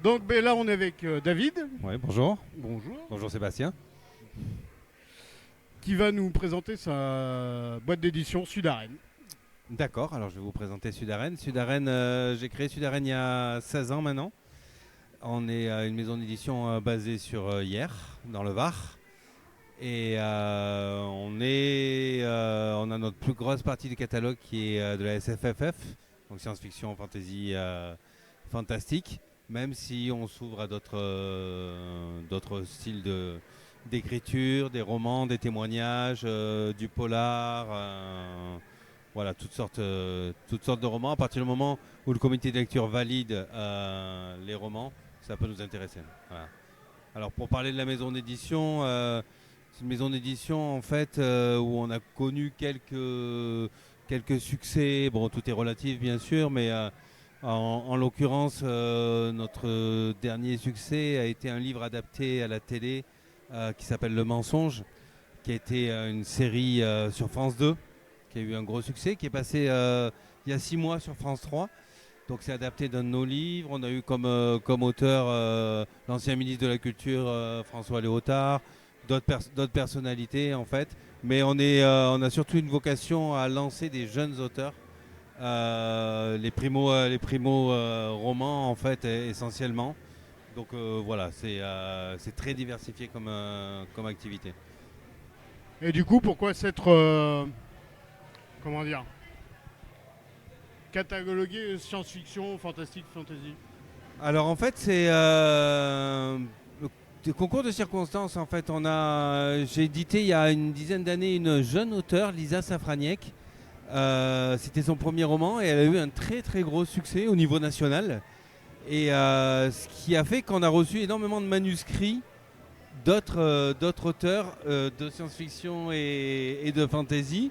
Donc là, on est avec David. Oui, bonjour. Bonjour. Bonjour Sébastien. Qui va nous présenter sa boîte d'édition Sud-Arène. D'accord, alors je vais vous présenter Sud-Arène. J'ai créé Sud-Arène il y a 16 ans maintenant. On est une maison d'édition basée sur Hyères, dans le Var. Et on a notre plus grosse partie du catalogue qui est de la SFFF, donc science-fiction, fantasy, fantastique, même si on s'ouvre à d'autres styles d'écriture, des romans, des témoignages, du polar, voilà, toutes sortes de romans. À partir du moment où le comité de lecture valide les romans, ça peut nous intéresser. Voilà. Alors pour parler de la maison d'édition, c'est une maison d'édition en fait où on a connu quelques succès. Bon, tout est relatif bien sûr, mais en l'occurrence, notre dernier succès a été un livre adapté à la télé qui s'appelle Le Mensonge, qui a été une série sur France 2, qui a eu un gros succès, qui est passé il y a 6 mois sur France 3. Donc c'est adapté d'un de nos livres. On a eu comme auteur l'ancien ministre de la Culture François Léotard, d'autres personnalités en fait. Mais on a surtout une vocation à lancer des jeunes auteurs, les primo romans en fait essentiellement. Donc voilà, c'est très diversifié comme activité. Et du coup, pourquoi s'être, comment dire, catalogué science-fiction, fantastique, fantasy? Alors en fait c'est le concours de circonstances. En fait j'ai édité il y a une dizaine d'années une jeune auteure, Lisa Safraniec. C'était son premier roman et elle a eu un très très gros succès au niveau national. Et ce qui a fait qu'on a reçu énormément de manuscrits d'autres auteurs de science-fiction et de fantasy.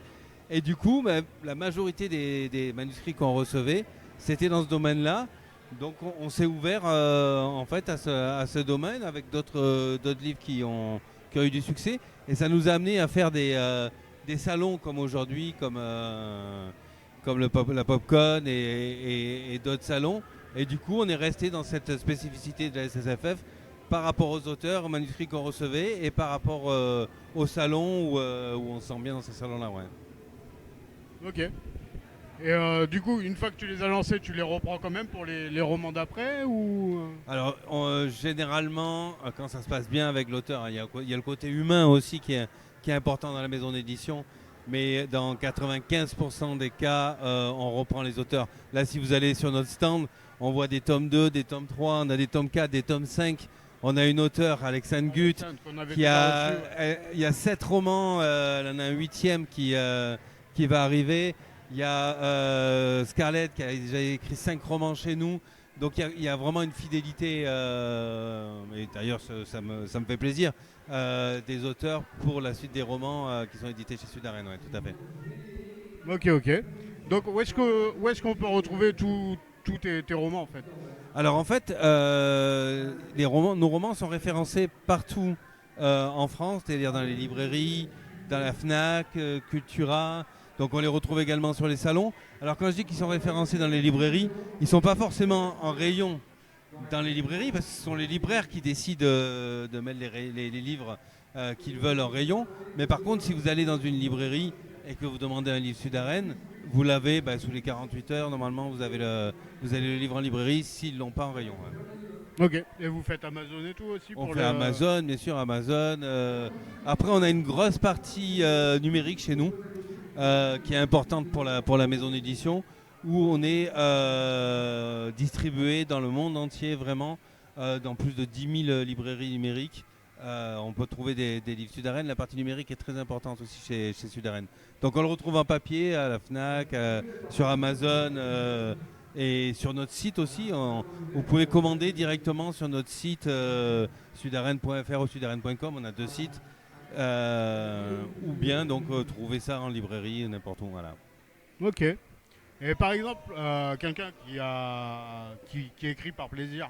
Et du coup, la majorité des manuscrits qu'on recevait, c'était dans ce domaine-là. Donc on s'est ouvert en fait à ce domaine avec d'autres livres qui ont eu du succès. Et ça nous a amené à faire des salons comme aujourd'hui, comme la Popcon et d'autres salons. Et du coup, on est resté dans cette spécificité de la SSFF par rapport aux auteurs, aux manuscrits qu'on recevait et par rapport au salon où on se sent bien dans ces salons-là. Ouais. Ok. Et du coup, une fois que tu les as lancés, tu les reprends quand même pour les romans d'après ou Alors, généralement, quand ça se passe bien avec l'auteur, il y a le côté humain aussi qui est important dans la maison d'édition. Mais dans 95% des cas, on reprend les auteurs. Là, si vous allez sur notre stand, on voit des tomes 2, des tomes 3, on a des tomes 4, des tomes 5. On a une auteure, Alexandre Guth, il y a 7 romans, elle en a un 8e qui va arriver. Il y a Scarlett qui a déjà écrit 5 romans chez nous. Donc il y a vraiment une fidélité, et d'ailleurs ça me fait plaisir, des auteurs pour la suite des romans qui sont édités chez Sud-Arène, ouais, tout à fait. Ok, ok. Donc où est-ce qu'on peut retrouver tous tes romans en fait? Alors en fait, nos romans sont référencés partout en France, c'est-à-dire dans les librairies, dans la FNAC, Cultura. Donc on les retrouve également sur les salons. Alors quand je dis qu'ils sont référencés dans les librairies, ils ne sont pas forcément en rayon dans les librairies, parce que ce sont les libraires qui décident de mettre les livres qu'ils veulent en rayon. Mais par contre, si vous allez dans une librairie et que vous demandez un livre Sud-Arène, vous l'avez sous les 48 heures. Normalement, vous avez le livre en librairie s'ils ne l'ont pas en rayon. Ouais. Ok. Et vous faites Amazon et tout aussi On pour fait Amazon, bien sûr, Amazon. Après, on a une grosse partie numérique chez nous, qui est importante pour la maison d'édition, où on est distribué dans le monde entier, vraiment, dans plus de 10 000 librairies numériques. On peut trouver des livres Sud-Arène. La partie numérique est très importante aussi chez Sud-Arène. Donc on le retrouve en papier à la FNAC, sur Amazon et sur notre site aussi. Vous pouvez commander directement sur notre site sudarène.fr ou sudarène.com. On a 2 sites. Ou bien donc trouver ça en librairie n'importe où, voilà. Ok. Et par exemple, quelqu'un qui écrit par plaisir.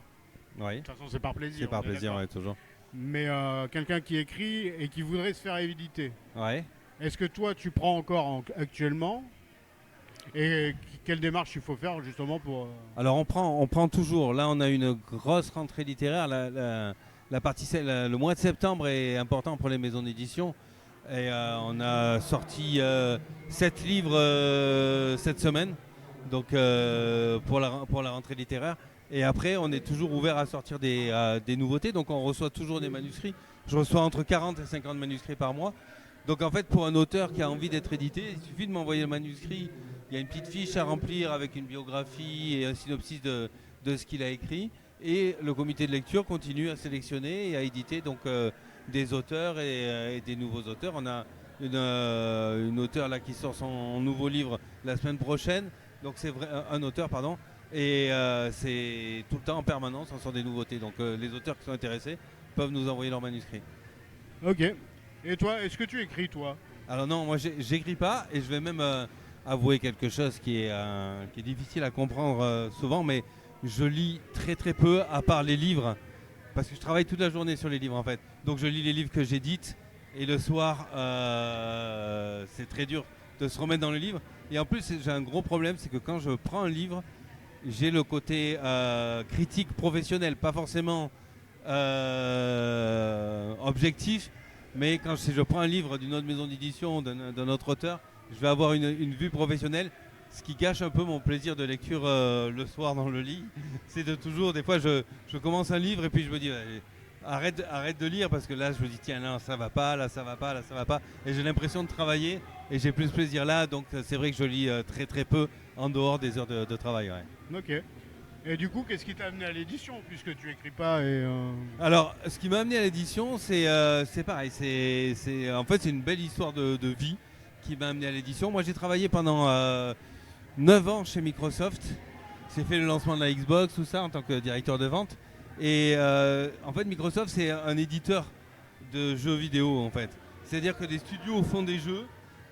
Oui. De toute façon, c'est par plaisir. C'est par plaisir, ouais, toujours. Mais quelqu'un qui écrit et qui voudrait se faire éditer. Ouais. Est-ce que toi, tu prends encore actuellement Et quelle démarche il faut faire justement pour... Alors on prend toujours. Là, on a une grosse rentrée littéraire. La partie, le mois de septembre est important pour les maisons d'édition. Et on a sorti 7 livres cette semaine, donc pour la rentrée littéraire. Et après, on est toujours ouvert à sortir des nouveautés. Donc on reçoit toujours des manuscrits. Je reçois entre 40 et 50 manuscrits par mois. Donc en fait, pour un auteur qui a envie d'être édité, il suffit de m'envoyer le manuscrit. Il y a une petite fiche à remplir avec une biographie et un synopsis de ce qu'il a écrit. Et le comité de lecture continue à sélectionner et à éditer donc, des auteurs et des nouveaux auteurs. On a une auteure là qui sort son nouveau livre la semaine prochaine. Donc c'est un auteur, pardon. Et c'est tout le temps en permanence, on sort des nouveautés. Donc les auteurs qui sont intéressés peuvent nous envoyer leurs manuscrits. Ok. Et toi, est-ce que tu écris toi? Alors non, moi j'écris pas et je vais même avouer quelque chose qui est difficile à comprendre souvent, mais je lis très très peu à part les livres parce que je travaille toute la journée sur les livres en fait. Donc je lis les livres que j'édite et le soir c'est très dur de se remettre dans le livre. Et en plus j'ai un gros problème, c'est que quand je prends un livre, j'ai le côté critique professionnel, pas forcément objectif. Mais quand je prends un livre d'une autre maison d'édition, d'un autre auteur, je vais avoir une vue professionnelle, ce qui gâche un peu mon plaisir de lecture le soir dans le lit. C'est de toujours, des fois je commence un livre et puis je me dis arrête de lire parce que là je me dis tiens là ça va pas, là ça va pas, là ça va pas. Et j'ai l'impression de travailler et j'ai plus de plaisir là, donc c'est vrai que je lis très très peu en dehors des heures de travail. Ouais. Ok. Et du coup, qu'est-ce qui t'a amené à l'édition puisque tu écris pas Alors, ce qui m'a amené à l'édition, c'est pareil. En fait, c'est une belle histoire de vie qui m'a amené à l'édition. Moi, j'ai travaillé pendant 9 ans chez Microsoft. J'ai fait le lancement de la Xbox, tout ça, en tant que directeur de vente. Et en fait, Microsoft, c'est un éditeur de jeux vidéo, en fait. C'est-à-dire que des studios font des jeux,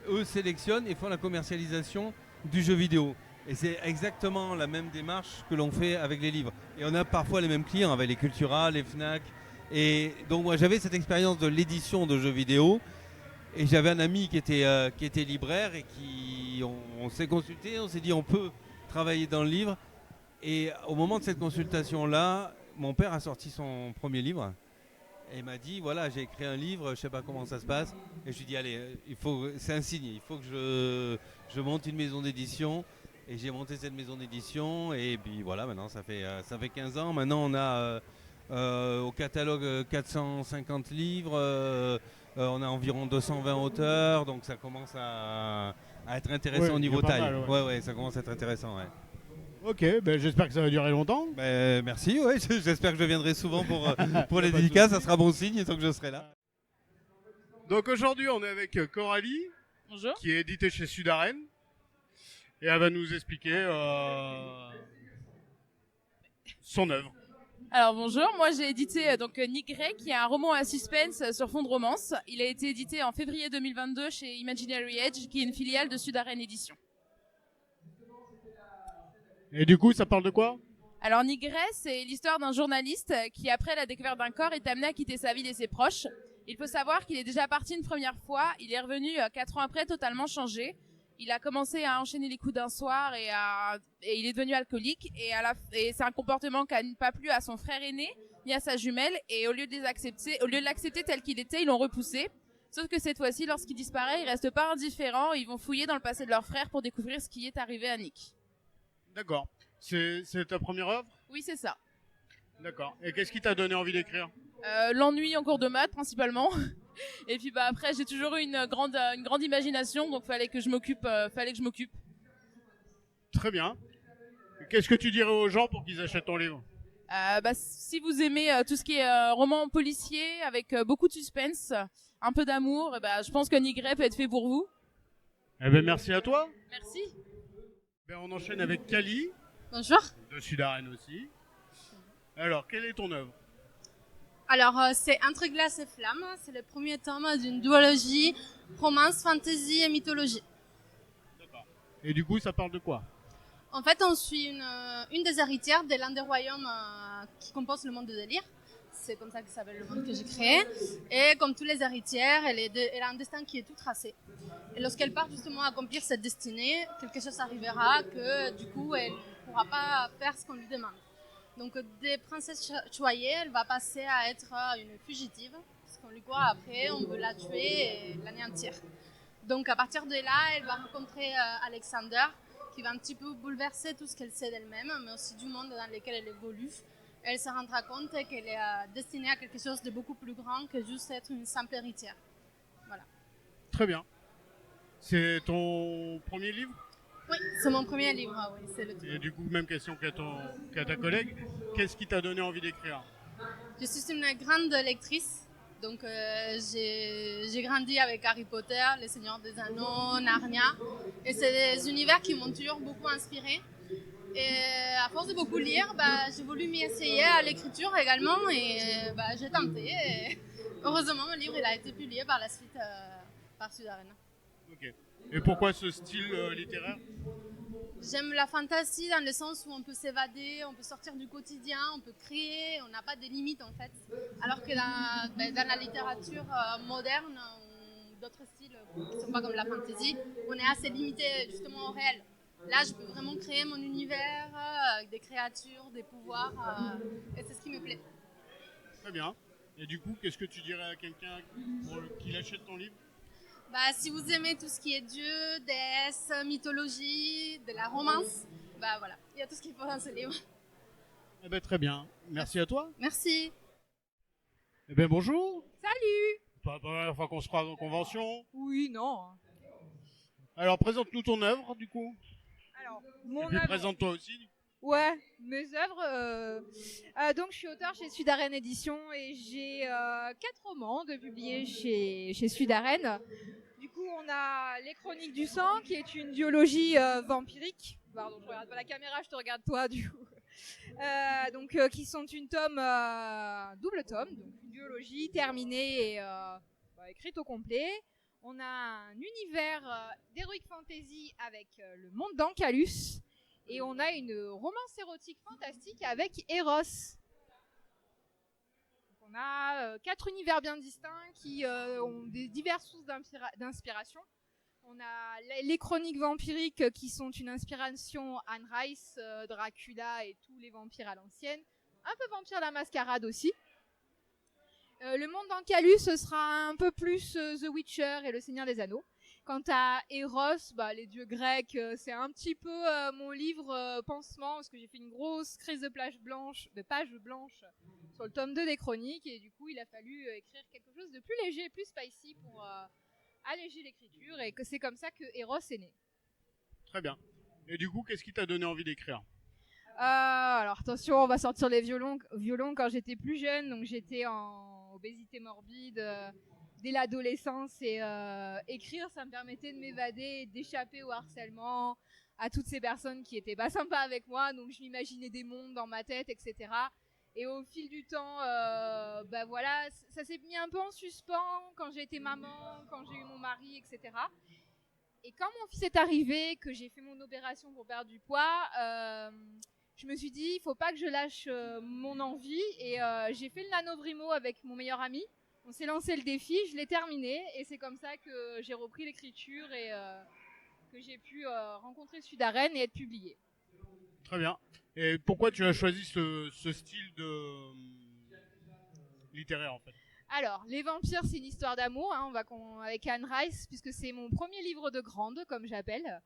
eux sélectionnent et font la commercialisation du jeu vidéo. Et c'est exactement la même démarche que l'on fait avec les livres. Et on a parfois les mêmes clients avec les Cultura, les Fnac. Et donc moi j'avais cette expérience de l'édition de jeux vidéo. Et j'avais un ami qui était libraire et on s'est consulté, on s'est dit on peut travailler dans le livre. Et au moment de cette consultation-là, mon père a sorti son premier livre. Et il m'a dit voilà, j'ai écrit un livre, je ne sais pas comment ça se passe. Et je lui ai dit allez, c'est un signe, il faut que je monte une maison d'édition. Et j'ai monté cette maison d'édition et puis voilà, maintenant ça fait 15 ans. Maintenant on a au catalogue 450 livres, on a environ 220 auteurs, donc ça commence à être intéressant au niveau taille. Mal, ouais, ça commence à être intéressant. Ouais. Ok, ben j'espère que ça va durer longtemps. Merci, ouais, j'espère que je viendrai souvent pour les dédicaces, ça sera bon signe tant que je serai là. Donc aujourd'hui on est avec Coralie. Bonjour. Qui est éditée chez Sudaren. Et elle va nous expliquer son œuvre. Alors bonjour, moi j'ai édité Nick Grey, qui est un roman à suspense sur fond de romance. Il a été édité en février 2022 chez Imaginary Edge, qui est une filiale de Sudaren Édition. Et du coup, ça parle de quoi? Alors Nick Grey, c'est l'histoire d'un journaliste qui, après la découverte d'un corps, est amené à quitter sa ville et ses proches. Il faut savoir qu'il est déjà parti une première fois, il est revenu 4 ans après totalement changé. Il a commencé à enchaîner les coups d'un soir et il est devenu alcoolique. Et c'est un comportement qui n'a pas plu à son frère aîné ni à sa jumelle. Et au lieu de l'accepter tel qu'il était, ils l'ont repoussé. Sauf que cette fois-ci, lorsqu'il disparaît, ils restent pas indifférents. Ils vont fouiller dans le passé de leur frère pour découvrir ce qui est arrivé à Nick. D'accord. C'est ta première œuvre? Oui, c'est ça. D'accord. Et qu'est-ce qui t'a donné envie d'écrire? L'ennui en cours de maths, principalement. Et puis après, j'ai toujours eu une grande imagination, donc fallait que je m'occupe. Très bien. Qu'est-ce que tu dirais aux gens pour qu'ils achètent ton livre? Si vous aimez tout ce qui est roman policier avec beaucoup de suspense, un peu d'amour, je pense que Nick Grey peut être fait pour vous. Merci à toi. Merci. On enchaîne avec Kali. Bonjour. De Sudaren aussi. Alors, quelle est ton œuvre? Alors, c'est Entre glace et flamme. C'est le premier tome d'une duologie romance, fantasy et mythologie. D'accord. Et du coup, ça parle de quoi? En fait, on suit une des héritières de l'un des royaumes qui composent le monde de délire. c'est comme ça que s'appelle le monde que j'ai créé. Et comme tous les héritières, elle a un destin qui est tout tracé. Et lorsqu'elle part justement accomplir cette destinée, quelque chose arrivera que du coup, elle ne pourra pas faire ce qu'on lui demande. Donc des princesses choyées, elle va passer à être une fugitive, parce qu'on lui croit après, on veut la tuer et l'anéantir. Donc à partir de là, elle va rencontrer Alexander, qui va un petit peu bouleverser tout ce qu'elle sait d'elle-même, mais aussi du monde dans lequel elle évolue. Elle se rendra compte qu'elle est destinée à quelque chose de beaucoup plus grand que juste être une simple héritière. Voilà. Très bien. C'est ton premier livre? Oui, c'est mon premier livre, oui, c'est le tout. Et du coup, même question qu'à ta collègue. Qu'est-ce qui t'a donné envie d'écrire? Je suis une grande lectrice, donc j'ai grandi avec Harry Potter, Les Seigneurs des Anneaux, Narnia, et c'est des univers qui m'ont toujours beaucoup inspirée. Et à force de beaucoup lire, j'ai voulu m'y essayer à l'écriture également, et j'ai tenté. Et heureusement, mon livre il a été publié par la suite par Sud-Arène. Ok. Et pourquoi ce style littéraire? J'aime la fantasy dans le sens où on peut s'évader, on peut sortir du quotidien, on peut créer, on n'a pas de limites en fait. Alors que dans la littérature moderne, ou d'autres styles qui ne sont pas comme la fantasy, on est assez limité justement au réel. Là, je peux vraiment créer mon univers avec des créatures, des pouvoirs, et c'est ce qui me plaît. Très bien. Et du coup, qu'est-ce que tu dirais à quelqu'un qui achète ton livre? Si vous aimez tout ce qui est dieu, déesse, mythologie, de la romance, voilà, il y a tout ce qu'il faut dans ce livre. Eh ben, très bien. Merci à toi. Merci. Eh ben, bonjour. Salut! Pas la première fois qu'on se croise en convention. Oui, non. Alors, présente-nous ton œuvre, du coup. Alors, Et mon puis, œuvre. présente-toi aussi. Ouais, mes œuvres. Donc, je suis auteur chez Sud-Arène Éditions et j'ai 4 romans de publiés chez Sud-Arène. Du coup, on a Les Chroniques du Sang, qui est une duologie vampirique. Pardon, je regarde pas la caméra, je te regarde toi, du coup. Qui sont une double tome, donc une duologie terminée et écrite au complet. On a un univers d'heroic fantasy avec le monde d'Ancalus. Et on a une romance érotique fantastique avec Eros. Donc on a 4 univers bien distincts qui ont des diverses sources d'inspiration. On a les chroniques vampiriques qui sont une inspiration Anne Rice, Dracula et tous les vampires à l'ancienne. Un peu Vampire la Mascarade aussi. Le monde d'Ancalus, ce sera un peu plus The Witcher et le Seigneur des Anneaux. Quant à Eros, les dieux grecs, c'est un petit peu mon livre pansement, parce que j'ai fait une grosse crise de pages blanches sur le tome 2 des chroniques, et du coup il a fallu écrire quelque chose de plus léger, plus spicy pour alléger l'écriture, et que c'est comme ça que Eros est né. Très bien. Et du coup, qu'est-ce qui t'a donné envie d'écrire? Alors attention, on va sortir les violons. Quand j'étais plus jeune, donc j'étais en obésité morbide dès l'adolescence, et écrire, ça me permettait de m'évader, d'échapper au harcèlement, à toutes ces personnes qui étaient pas sympas avec moi, donc je m'imaginais des mondes dans ma tête, etc. Et au fil du temps, voilà, ça s'est mis un peu en suspens quand j'ai été maman, quand j'ai eu mon mari, etc. Et quand mon fils est arrivé, que j'ai fait mon opération pour perdre du poids, je me suis dit, il faut pas que je lâche mon envie, et j'ai fait le NaNoWriMo avec mon meilleur ami. On s'est lancé le défi, je l'ai terminé, et c'est comme ça que j'ai repris l'écriture et que j'ai pu rencontrer Sud-Arène et être publié. Très bien. Et pourquoi tu as choisi ce style de littéraire en fait? Alors, Les Vampires, c'est une histoire d'amour, hein, avec Anne Rice, puisque c'est mon premier livre de grande, comme j'appelle.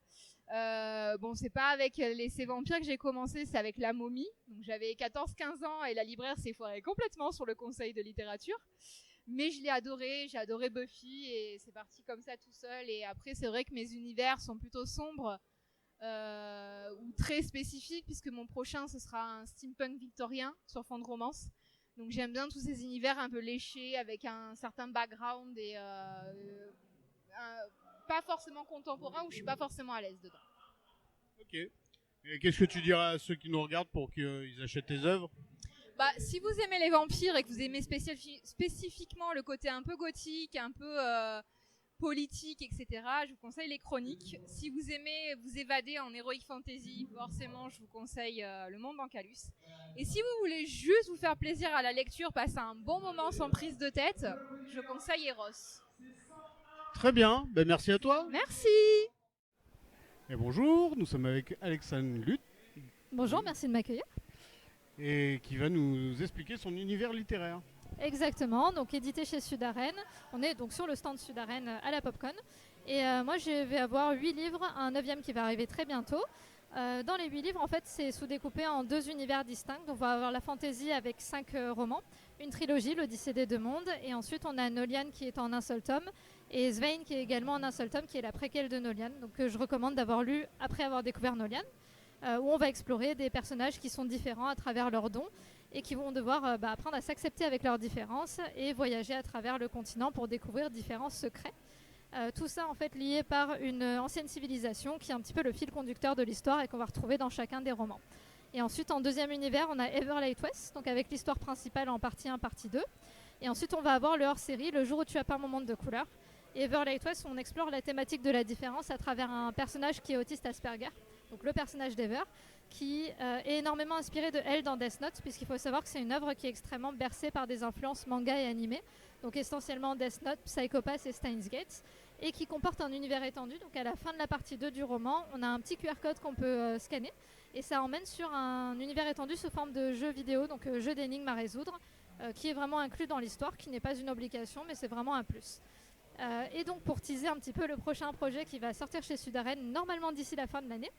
C'est pas avec ces vampires que j'ai commencé, c'est avec La Momie. Donc j'avais 14-15 ans et la libraire s'est foirée complètement sur le conseil de littérature. Mais je l'ai adoré, j'ai adoré Buffy et c'est parti comme ça tout seul. Et après, c'est vrai que mes univers sont plutôt sombres ou très spécifiques, puisque mon prochain, ce sera un steampunk victorien sur fond de romance. Donc j'aime bien tous ces univers un peu léchés, avec un certain background et pas forcément contemporain, où je suis pas forcément à l'aise dedans. Ok. Et qu'est-ce que tu dirais à ceux qui nous regardent pour qu'ils achètent tes œuvres? Si vous aimez les vampires et que vous aimez spécifiquement le côté un peu gothique, un peu politique, etc., je vous conseille les chroniques. Si vous aimez vous évader en heroic fantasy, forcément, je vous conseille Le Monde d'Ancalus. Et si vous voulez juste vous faire plaisir à la lecture, passer un bon moment sans prise de tête, je conseille Eros. Très bien, ben merci à toi. Merci. Et bonjour, nous sommes avec Alexandre Luth Bonjour, merci de m'accueillir. et qui va nous expliquer son univers littéraire. Exactement, donc édité chez Sud-Arène. On est donc sur le stand Sud-Arène à la Popcon. Et moi, je vais avoir 8 livres, un 9e qui va arriver très bientôt. Dans les 8 livres, en fait, c'est sous-découpé en 2 univers distincts. Donc, on va avoir la fantasy avec 5 romans, une trilogie, l'Odyssée des deux mondes. Et ensuite, on a Nolian qui est en un seul tome. Et Svein qui est également en un seul tome, qui est la préquelle de Nolian. Donc, je recommande d'avoir lu après avoir découvert Nolian. Où on va explorer des personnages qui sont différents à travers leurs dons et qui vont devoir apprendre à s'accepter avec leurs différences et voyager à travers le continent pour découvrir différents secrets. Tout ça en fait lié par une ancienne civilisation qui est un petit peu le fil conducteur de l'histoire et qu'on va retrouver dans chacun des romans. Et ensuite en deuxième univers on a Everlight West, donc avec l'histoire principale en partie 1, partie 2. Et ensuite on va avoir le hors-série Le jour où tu as peint mon monde de couleurs. Et Everlight West, on explore la thématique de la différence à travers un personnage qui est autiste Asperger, donc le personnage d'Ever, qui est énormément inspiré de elle dans Death Note, puisqu'il faut savoir que c'est une œuvre qui est extrêmement bercée par des influences manga et animés, donc essentiellement Death Note, Psycho Pass et Steins Gate, et qui comporte un univers étendu. Donc à la fin de la partie 2 du roman, on a un petit QR code qu'on peut scanner, et ça emmène sur un univers étendu sous forme de jeu vidéo, donc jeu d'énigmes à résoudre, qui est vraiment inclus dans l'histoire, qui n'est pas une obligation, mais c'est vraiment un plus. Et donc pour teaser un petit peu le prochain projet qui va sortir chez Sud-Arène, normalement d'ici la fin de l'année,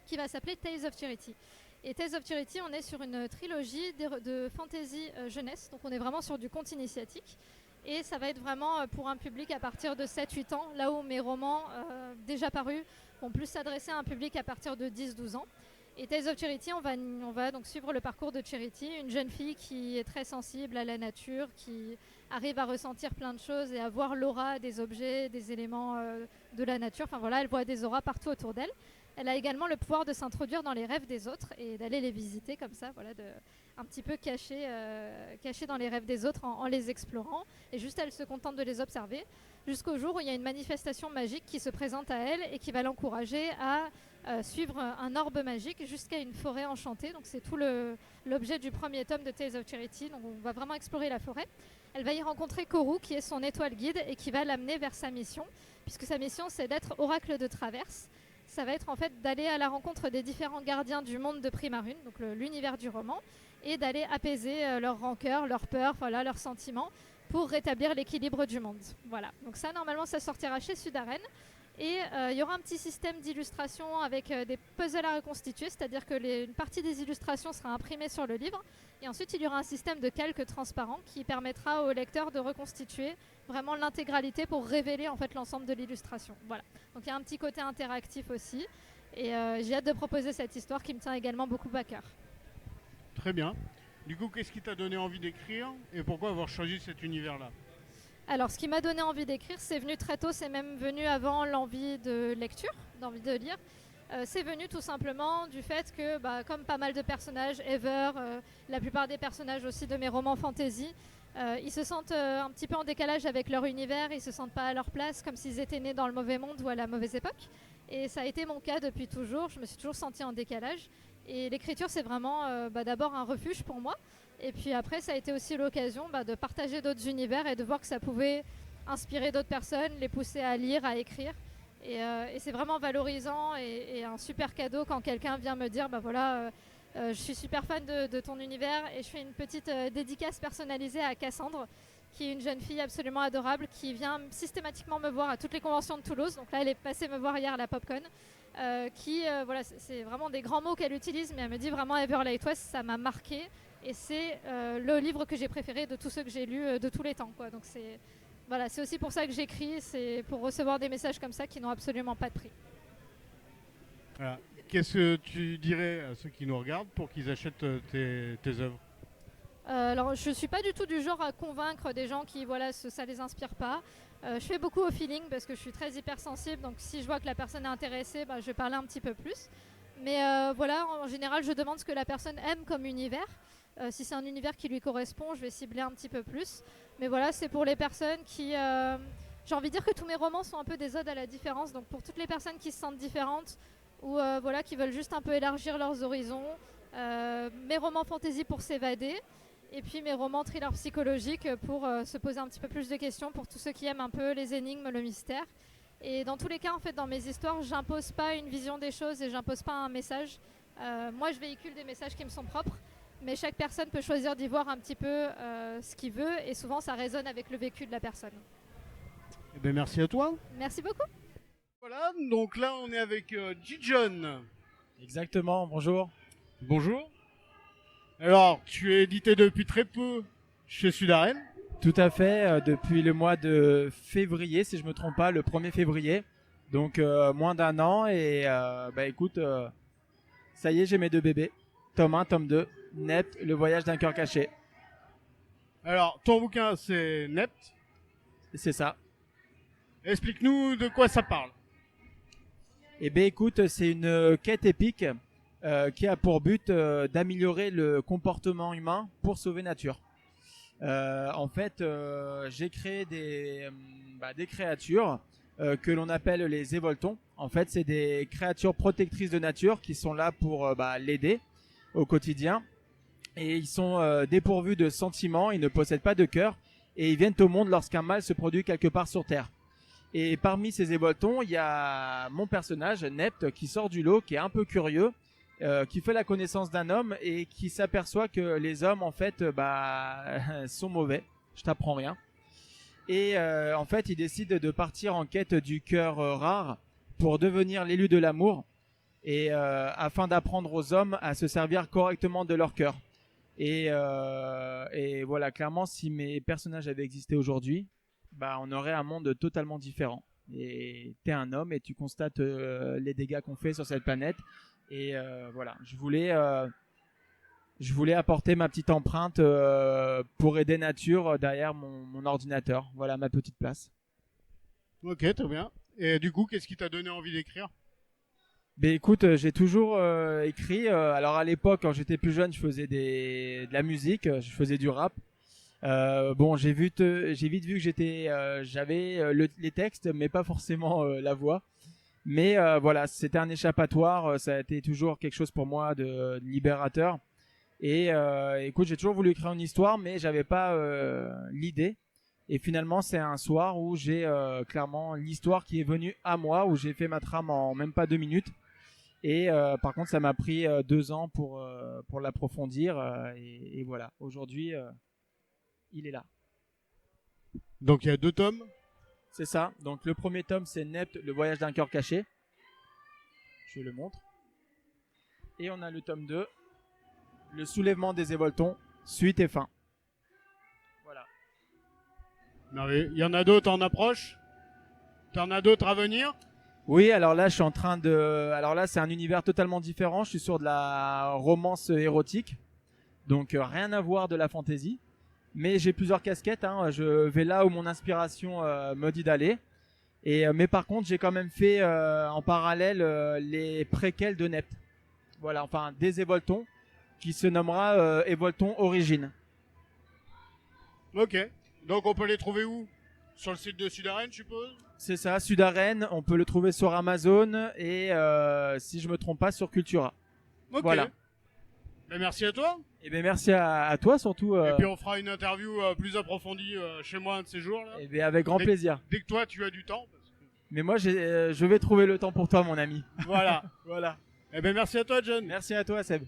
qui va s'appeler Tales of Charity. Et Tales of Charity, on est sur une trilogie de fantasy jeunesse, donc on est vraiment sur du conte initiatique. Et ça va être vraiment pour un public à partir de 7-8 ans, là où mes romans déjà parus vont plus s'adresser à un public à partir de 10-12 ans. Et Tales of Charity, on va donc suivre le parcours de Charity, une jeune fille qui est très sensible à la nature, qui arrive à ressentir plein de choses et à voir l'aura des objets, des éléments de la nature. Enfin voilà, elle voit des auras partout autour d'elle. Elle a également le pouvoir de s'introduire dans les rêves des autres et d'aller les visiter comme ça, voilà, un petit peu cachée dans les rêves des autres en les explorant. Et juste elle se contente de les observer jusqu'au jour où il y a une manifestation magique qui se présente à elle et qui va l'encourager à suivre un orbe magique jusqu'à une forêt enchantée. Donc c'est tout l'objet du premier tome de Tales of Charity. Donc on va vraiment explorer la forêt. Elle va y rencontrer Koru qui est son étoile guide et qui va l'amener vers sa mission, puisque sa mission c'est d'être oracle de traverse. Ça va être en fait d'aller à la rencontre des différents gardiens du monde de Primarune, donc l'univers du roman, et d'aller apaiser leur rancœur, leur peur, voilà, leurs sentiments, pour rétablir l'équilibre du monde. Voilà. Donc ça, normalement, ça sortira chez Sud-Arène. Et il y aura un petit système d'illustration avec des puzzles à reconstituer, c'est-à-dire que une partie des illustrations sera imprimée sur le livre. Et ensuite, il y aura un système de calque transparent qui permettra au lecteur de reconstituer vraiment l'intégralité pour révéler en fait l'ensemble de l'illustration. Voilà. Donc il y a un petit côté interactif aussi. Et j'ai hâte de proposer cette histoire qui me tient également beaucoup à cœur. Très bien. Du coup, qu'est-ce qui t'a donné envie d'écrire et pourquoi avoir choisi cet univers-là ? Alors, ce qui m'a donné envie d'écrire, c'est venu très tôt, c'est même venu avant l'envie de lecture, d'envie de lire. C'est venu tout simplement du fait que, comme pas mal de personnages, Ever, la plupart des personnages aussi de mes romans fantasy, ils se sentent un petit peu en décalage avec leur univers, ils se sentent pas à leur place, comme s'ils étaient nés dans le mauvais monde ou à la mauvaise époque. Et ça a été mon cas depuis toujours, je me suis toujours sentie en décalage. Et l'écriture, c'est vraiment d'abord un refuge pour moi. Et puis après, ça a été aussi l'occasion de partager d'autres univers et de voir que ça pouvait inspirer d'autres personnes, les pousser à lire, à écrire. Et c'est vraiment valorisant et un super cadeau quand quelqu'un vient me dire je suis super fan de ton univers et je fais une petite dédicace personnalisée à Cassandre, qui est une jeune fille absolument adorable qui vient systématiquement me voir à toutes les conventions de Toulouse. Donc là, elle est passée me voir hier à la Popcon. C'est vraiment des grands mots qu'elle utilise, mais elle me dit vraiment Everlight West, ça m'a marqué. Et c'est le livre que j'ai préféré de tous ceux que j'ai lus de tous les temps, quoi. Donc c'est aussi pour ça que j'écris, c'est pour recevoir des messages comme ça qui n'ont absolument pas de prix. Voilà. Qu'est-ce que tu dirais à ceux qui nous regardent pour qu'ils achètent tes œuvres ? Alors je ne suis pas du tout du genre à convaincre des gens qui ça les inspire pas. Je fais beaucoup au feeling parce que je suis très hypersensible, donc si je vois que la personne est intéressée, je vais parler un petit peu plus. Mais en général je demande ce que la personne aime comme univers. Si c'est un univers qui lui correspond, je vais cibler un petit peu plus. Mais voilà, c'est pour les personnes qui j'ai envie de dire que tous mes romans sont un peu des odes à la différence. Donc pour toutes les personnes qui se sentent différentes ou voilà, qui veulent juste un peu élargir leurs horizons, mes romans fantasy pour s'évader. Et puis mes romans thrillers psychologiques pour se poser un petit peu plus de questions pour tous ceux qui aiment un peu les énigmes, le mystère. Et dans tous les cas, en fait, dans mes histoires, j'impose pas une vision des choses et j'impose pas un message. Moi, je véhicule des messages qui me sont propres, mais chaque personne peut choisir d'y voir un petit peu ce qu'il veut et souvent ça résonne avec le vécu de la personne. Eh ben, merci à toi. Merci beaucoup. Voilà, donc là on est avec J-John. Exactement, bonjour. Bonjour. Alors, tu es édité depuis très peu chez Sudaren. Tout à fait, depuis le mois de février, si je me trompe pas, le 1er février. Donc moins d'un an et écoute, ça y est, j'ai mes 2 bébés. Tome 1, tome 2, Nept, le voyage d'un cœur caché. Alors, ton bouquin c'est Nept. C'est ça. Explique-nous de quoi ça parle. Eh bien écoute, c'est une quête épique qui a pour but d'améliorer le comportement humain pour sauver nature. En fait, j'ai créé des créatures que l'on appelle les évoltons. En fait, c'est des créatures protectrices de nature qui sont là pour l'aider au quotidien. Et ils sont dépourvus de sentiments, ils ne possèdent pas de cœur et ils viennent au monde lorsqu'un mal se produit quelque part sur Terre. Et parmi ces évoltons, il y a mon personnage, Nept, qui sort du lot, qui est un peu curieux, qui fait la connaissance d'un homme et qui s'aperçoit que les hommes, en fait, sont mauvais. Je t'apprends rien. Et en fait, il décide de partir en quête du cœur rare pour devenir l'élu de l'amour et afin d'apprendre aux hommes à se servir correctement de leur cœur. Et voilà, clairement, si mes personnages avaient existé aujourd'hui, on aurait un monde totalement différent. Et t'es un homme et tu constates les dégâts qu'on fait sur cette planète. Et voilà, je voulais apporter ma petite empreinte pour aider nature derrière mon ordinateur. Voilà ma petite place. Ok, très bien. Et du coup, qu'est-ce qui t'a donné envie d'écrire? Écoute, j'ai toujours écrit. Alors à l'époque, quand j'étais plus jeune, je faisais de la musique, je faisais du rap. J'ai vite vu que j'avais les textes, mais pas forcément la voix. Mais voilà, c'était un échappatoire. Ça a été toujours quelque chose pour moi de libérateur. Et écoute, j'ai toujours voulu écrire une histoire, mais j'avais pas l'idée. Et finalement, c'est un soir où j'ai clairement l'histoire qui est venue à moi, où j'ai fait ma trame en même pas 2 minutes. Et par contre, ça m'a pris 2 ans pour l'approfondir. Et voilà, aujourd'hui, il est là. Donc il y a 2 tomes. C'est ça. Donc le premier tome, c'est Nept, le voyage d'un cœur caché. Je le montre. Et on a le tome 2, le soulèvement des évoltons, suite et fin. Voilà. Non, mais il y en a d'autres en approche. T'en as d'autres à venir? Oui, alors là, je suis en train de... Alors là, c'est un univers totalement différent. Je suis sur de la romance érotique. Donc rien à voir de la fantasy. Mais j'ai plusieurs casquettes. Je vais là où mon inspiration me dit d'aller. Mais par contre, j'ai quand même fait en parallèle les préquels de Nept. Voilà, enfin des évoltons qui se nommera Évolton Origine. Ok. Donc on peut les trouver où? Sur le site de Sudaren, je suppose? C'est ça, Sudaren. On peut le trouver sur Amazon et si je me trompe pas sur Cultura. Ok. Voilà. Ben, merci à toi. Et bien merci à toi surtout. Et puis on fera une interview plus approfondie chez moi un de ces jours là. Et bien avec grand plaisir. Dès que toi tu as du temps. Parce que... Mais moi je vais trouver le temps pour toi mon ami. Voilà. Voilà. Et ben merci à toi John. Merci à toi Seb.